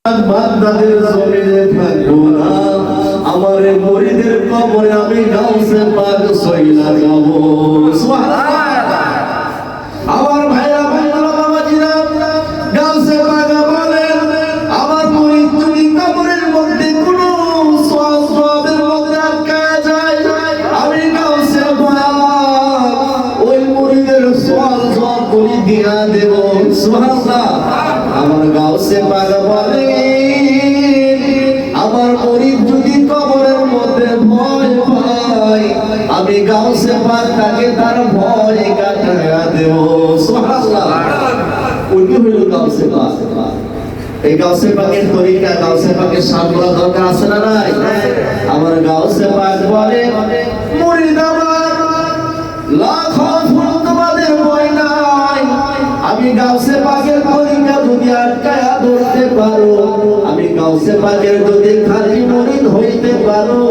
বাগদাদের জমিনে থাকবো না, আমার মুরিদের কবরে আমি গাউসে পাক সইলা যাব। সুবহানাল্লাহ। আমার ভাইরা বাবাজিরা, গাউসে পাক বলেন, আমার মুরিদ যদি কবরের মধ্যে কোনো সওয়াবের মধ্যে আটকায় যায়, আমি গাউসে পাক ওই মুরিদের সওয়াব করে দিয়া দেব। সুবহানাল্লাহ। আমার গাউসে পাক বলে, আমার মুরিদ যদি কবরের মধ্যে ভয় পায়, আমি গাউসে পাক তাকে তার ভয় কাটায়া দেব। সুবহানাল্লাহ। উনি হইল গাউসে পাক। এই গাউসে পাকের তরিকা, গাউসে পাকের সামলা দরকার আছে না নাই? আমার গাউসে পাক বলে, মুরিদ আমার লাখো ফুল তোমাদের ভয় নাই, আমি গাউসে পাকের তরিকা যদি আটকায়া ধরতে পারো, আমি গাউসে পাকের যদি খালি মুরিদ হইতে পারো,